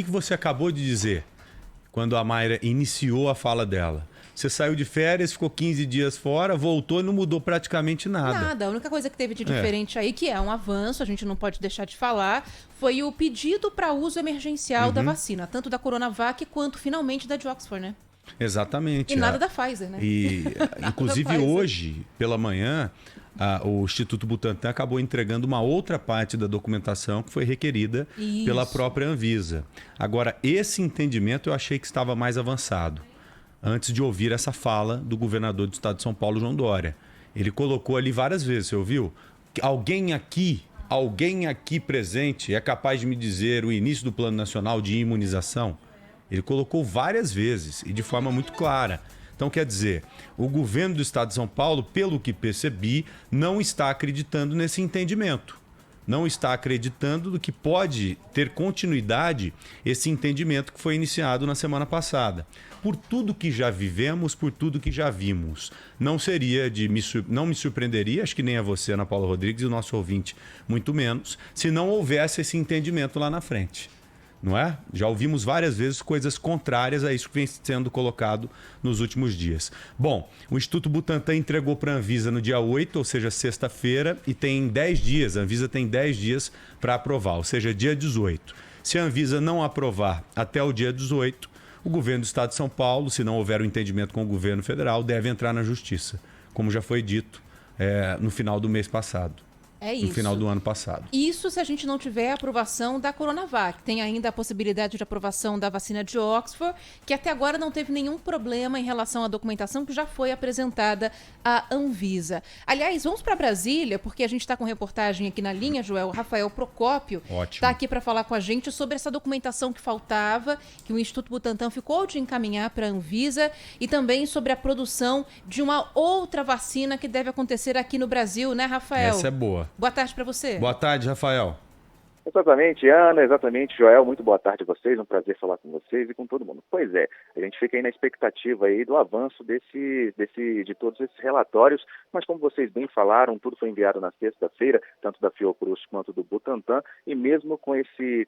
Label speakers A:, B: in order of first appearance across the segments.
A: que você acabou de dizer quando a Mayra iniciou a fala dela? Você saiu de férias, ficou 15 dias fora, voltou e não mudou praticamente nada.
B: Nada. A única coisa que teve de diferente aí, que é um avanço, a gente não pode deixar de falar, foi o pedido para uso emergencial da vacina, tanto da Coronavac quanto, finalmente, da de Oxford, né?
A: Exatamente.
B: E nada da Pfizer, né?
A: E, inclusive, hoje, pela manhã, o Instituto Butantan acabou entregando uma outra parte da documentação que foi requerida pela própria Anvisa. Agora, esse entendimento eu achei que estava mais avançado, antes de ouvir essa fala do governador do estado de São Paulo, João Dória. Ele colocou ali várias vezes, você ouviu? Alguém aqui presente é capaz de me dizer o início do Plano Nacional de Imunização? Ele colocou várias vezes e de forma muito clara. Então, quer dizer, o governo do estado de São Paulo, pelo que percebi, não está acreditando nesse entendimento. Não está acreditando do que pode ter continuidade esse entendimento que foi iniciado na semana passada. Por tudo que já vivemos, por tudo que já vimos. Não me surpreenderia, acho que nem a você, Ana Paula Rodrigues, e o nosso ouvinte, muito menos, se não houvesse esse entendimento lá na frente. Não é? Já ouvimos várias vezes coisas contrárias a isso que vem sendo colocado nos últimos dias. Bom, o Instituto Butantan entregou para a Anvisa no dia 8, ou seja, sexta-feira, e tem 10 dias, a Anvisa tem 10 dias para aprovar, ou seja, dia 18. Se a Anvisa não aprovar até o dia 18, o governo do estado de São Paulo, se não houver um entendimento com o governo federal, deve entrar na justiça, como já foi dito no final do mês passado.
B: É isso.
A: No final do ano passado.
B: Isso se a gente não tiver a aprovação da Coronavac. Tem ainda a possibilidade de aprovação da vacina de Oxford, que até agora não teve nenhum problema em relação à documentação que já foi apresentada à Anvisa. Aliás, vamos para Brasília, porque a gente está com reportagem aqui na linha, Joel. Rafael Procópio está aqui para falar com a gente sobre essa documentação que faltava, que o Instituto Butantan ficou de encaminhar para a Anvisa, e também sobre a produção de uma outra vacina que deve acontecer aqui no Brasil, né, Rafael?
A: Essa é boa.
B: Boa tarde para você.
A: Boa tarde, Rafael.
C: Exatamente, Ana, exatamente, Joel, muito boa tarde a vocês, um prazer falar com vocês e com todo mundo. Pois é, a gente fica aí na expectativa aí do avanço de todos esses relatórios, mas como vocês bem falaram, tudo foi enviado na sexta-feira, tanto da Fiocruz quanto do Butantan, e mesmo com esse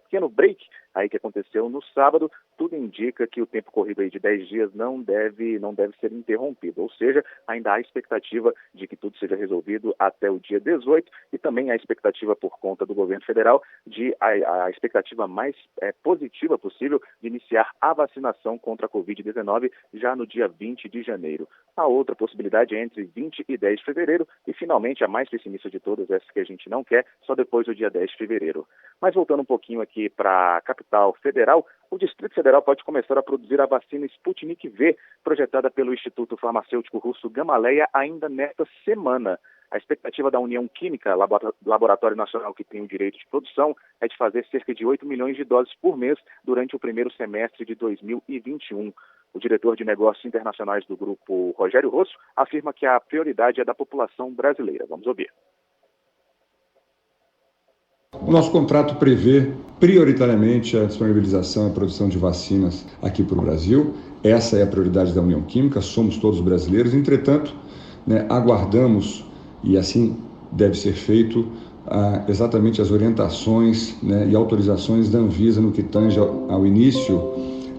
C: pequeno break aí que aconteceu no sábado, tudo indica que o tempo corrido aí de 10 dias não deve ser interrompido, ou seja, ainda há expectativa de que tudo seja resolvido até o dia 18 e também há expectativa por conta do governo federal de a expectativa mais positiva possível de iniciar a vacinação contra a Covid-19 já no dia 20 de janeiro. A outra possibilidade é entre 20 e 10 de fevereiro e, finalmente, a mais pessimista de todas, essa que a gente não quer, só depois do dia 10 de fevereiro. Mas voltando um pouquinho aqui para a capital federal, o Distrito Federal pode começar a produzir a vacina Sputnik V, projetada pelo Instituto Farmacêutico Russo Gamaleya ainda nesta semana. A expectativa da União Química, laboratório nacional que tem o direito de produção, é de fazer cerca de 8 milhões de doses por mês durante o primeiro semestre de 2021. O diretor de negócios internacionais do grupo, Rogério Rosso, afirma que a prioridade é da população brasileira. Vamos ouvir.
D: O nosso contrato prevê prioritariamente a disponibilização e a produção de vacinas aqui para o Brasil. Essa é a prioridade da União Química, somos todos brasileiros. Entretanto, aguardamos, e assim deve ser feito, exatamente as orientações e autorizações da Anvisa no que tange ao início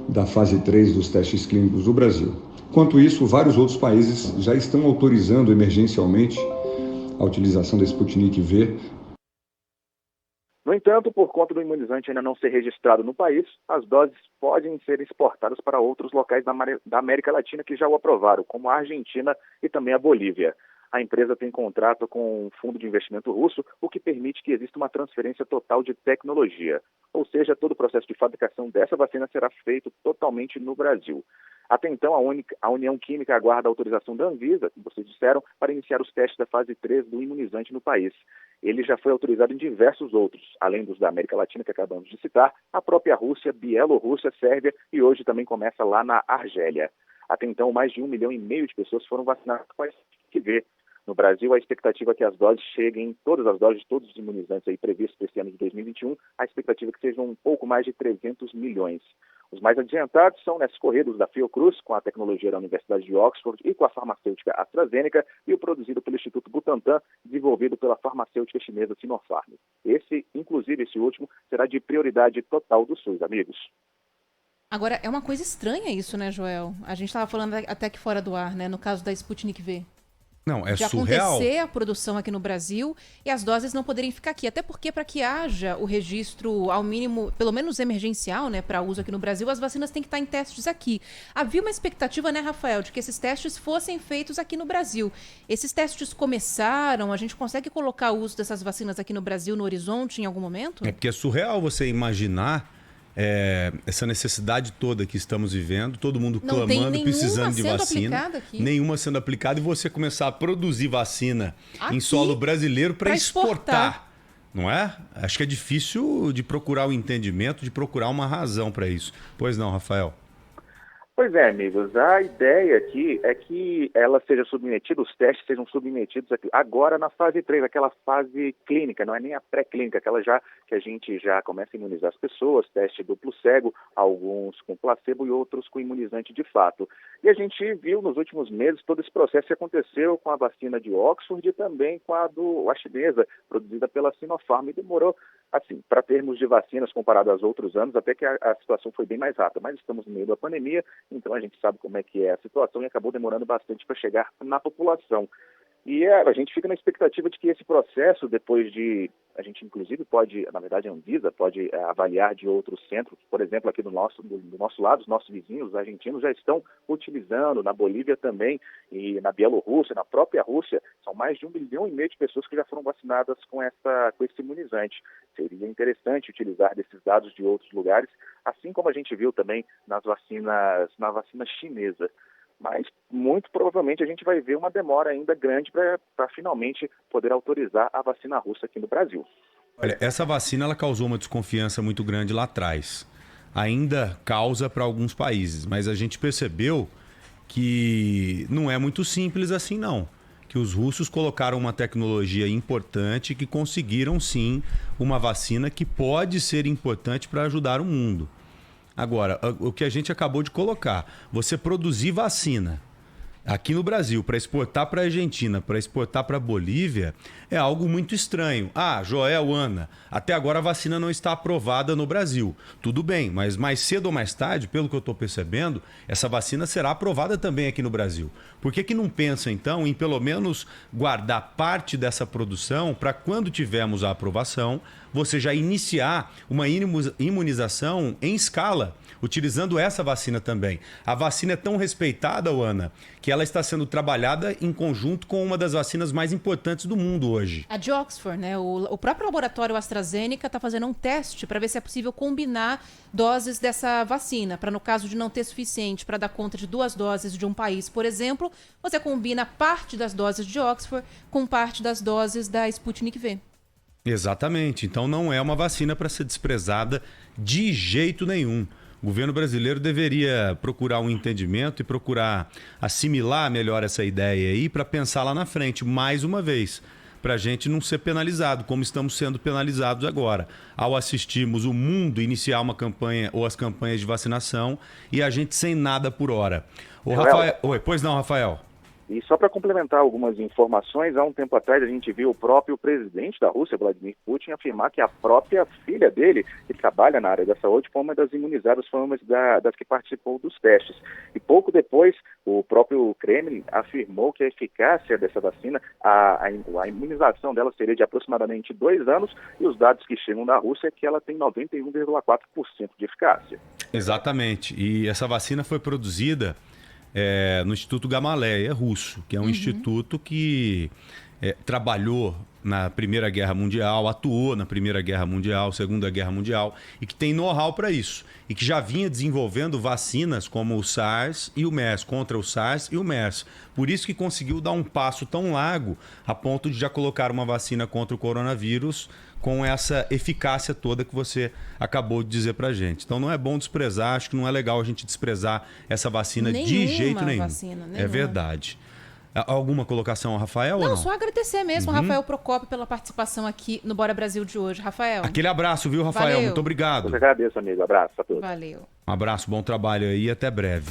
D: da fase 3 dos testes clínicos do Brasil. Enquanto isso, vários outros países já estão autorizando emergencialmente a utilização da Sputnik V.
C: No entanto, por conta do imunizante ainda não ser registrado no país, as doses podem ser exportadas para outros locais da América Latina que já o aprovaram, como a Argentina e também a Bolívia. A empresa tem contrato com um fundo de investimento russo, o que permite que exista uma transferência total de tecnologia. Ou seja, todo o processo de fabricação dessa vacina será feito totalmente no Brasil. Até então, a União Química aguarda a autorização da Anvisa, como vocês disseram, para iniciar os testes da fase 3 do imunizante no país. Ele já foi autorizado em diversos outros, além dos da América Latina que acabamos de citar, a própria Rússia, Bielorrússia, Sérvia e hoje também começa lá na Argélia. Até então, mais de 1,5 milhão de pessoas foram vacinadas com a Sputnik V. No Brasil, a expectativa é que as doses cheguem, todas as doses de todos os imunizantes aí previstos para esse ano de 2021, a expectativa é que sejam um pouco mais de 300 milhões. Os mais adiantados são nesses corridos da Fiocruz, com a tecnologia da Universidade de Oxford e com a farmacêutica AstraZeneca, e o produzido pelo Instituto Butantan, desenvolvido pela farmacêutica chinesa Sinopharm. Inclusive esse último, será de prioridade total do SUS, amigos.
B: Agora, é uma coisa estranha isso, né, Joel? A gente estava falando até aqui fora do ar, né, no caso da Sputnik V.
A: Não, é
B: de
A: surreal.
B: acontecer a produção aqui no Brasil e as doses não poderem ficar aqui. Até porque, para que haja o registro, ao mínimo, pelo menos emergencial, né, para uso aqui no Brasil, as vacinas têm que estar em testes aqui. Havia uma expectativa, né, Rafael, de que esses testes fossem feitos aqui no Brasil. Esses testes começaram? A gente consegue colocar o uso dessas vacinas aqui no Brasil no horizonte em algum momento?
A: É porque é surreal você imaginar essa necessidade toda que estamos vivendo, todo mundo
B: não
A: clamando, precisando de vacina,
B: nenhuma
A: sendo aplicada, e você começar a produzir vacina
B: aqui,
A: em solo brasileiro para exportar. Não é? Acho que é difícil de procurar o entendimento, de procurar uma razão para isso. Pois não, Rafael?
C: Pois é, amigos, a ideia aqui é que ela seja submetida, os testes sejam submetidos aqui, agora na fase 3, aquela fase clínica, não é nem a pré-clínica, aquela já que a gente já começa a imunizar as pessoas, teste duplo cego, alguns com placebo e outros com imunizante de fato. E a gente viu nos últimos meses todo esse processo que aconteceu com a vacina de Oxford e também com a chinesa, produzida pela Sinopharm, e demorou, assim, para termos de vacinas comparado aos outros anos, até que a situação foi bem mais rápida, mas estamos no meio da pandemia, então a gente sabe como é que é a situação e acabou demorando bastante para chegar na população. E a gente fica na expectativa de que esse processo, depois de... A gente, inclusive, pode, na verdade, a Anvisa pode avaliar de outros centros, por exemplo, aqui do nosso lado, os nossos vizinhos, os argentinos, já estão utilizando, na Bolívia também, e na Bielorrússia, na própria Rússia, são mais de 1,5 milhão de pessoas que já foram vacinadas com esse imunizante. Seria interessante utilizar desses dados de outros lugares, assim como a gente viu também na vacina chinesa. Mas, muito provavelmente, a gente vai ver uma demora ainda grande para finalmente poder autorizar a vacina russa aqui no Brasil.
A: Olha, essa vacina ela causou uma desconfiança muito grande lá atrás. Ainda causa para alguns países, mas a gente percebeu que não é muito simples assim, não. Que os russos colocaram uma tecnologia importante que conseguiram, sim, uma vacina que pode ser importante para ajudar o mundo. Agora, o que a gente acabou de colocar, você produzir vacina aqui no Brasil para exportar para a Argentina, para exportar para a Bolívia, é algo muito estranho. Ah, Joel, Ana, até agora a vacina não está aprovada no Brasil. Tudo bem, mas mais cedo ou mais tarde, pelo que eu estou percebendo, essa vacina será aprovada também aqui no Brasil. Por que não pensa, então, em pelo menos guardar parte dessa produção para quando tivermos a aprovação, você já iniciar uma imunização em escala, utilizando essa vacina também. A vacina é tão respeitada, Ana, que ela está sendo trabalhada em conjunto com uma das vacinas mais importantes do mundo hoje.
B: A de Oxford, né? O próprio laboratório AstraZeneca está fazendo um teste para ver se é possível combinar doses dessa vacina, para no caso de não ter suficiente para dar conta de 2 doses de um país, por exemplo, você combina parte das doses de Oxford com parte das doses da Sputnik V.
A: Exatamente. Então não é uma vacina para ser desprezada de jeito nenhum. O governo brasileiro deveria procurar um entendimento e procurar assimilar melhor essa ideia aí para pensar lá na frente, mais uma vez, para a gente não ser penalizado, como estamos sendo penalizados agora, ao assistirmos o mundo iniciar uma campanha ou as campanhas de vacinação e a gente sem nada por hora. Ô, Rafael... Oi, pois não, Rafael?
C: E só para complementar algumas informações, há um tempo atrás a gente viu o próprio presidente da Rússia, Vladimir Putin, afirmar que a própria filha dele, que trabalha na área da saúde, foi uma das imunizadas, foi uma das que participou dos testes. E pouco depois, o próprio Kremlin afirmou que a eficácia dessa vacina, a imunização dela seria de aproximadamente 2 anos, e os dados que chegam da Rússia é que ela tem 91,4% de eficácia.
A: Exatamente. E essa vacina foi produzida no Instituto Gamaleya russo, que é um instituto que trabalhou na Primeira Guerra Mundial, atuou na Primeira Guerra Mundial, Segunda Guerra Mundial, e que tem know-how para isso, e que já vinha desenvolvendo vacinas como o SARS e o MERS, contra o SARS e o MERS. Por isso que conseguiu dar um passo tão largo a ponto de já colocar uma vacina contra o coronavírus com essa eficácia toda que você acabou de dizer pra gente. Então não é bom desprezar, acho que não é legal a gente desprezar essa vacina de jeito nenhum.
B: Nenhuma.
A: É verdade. Alguma colocação ao Rafael ou não?
B: Não, só agradecer mesmo, Rafael Procópio, pela participação aqui no Bora Brasil de hoje. Rafael.
A: Aquele abraço, viu, Rafael?
B: Valeu.
A: Muito obrigado.
C: Eu agradeço, amigo. Abraço a todos.
B: Valeu.
A: Um abraço, bom trabalho aí e até breve.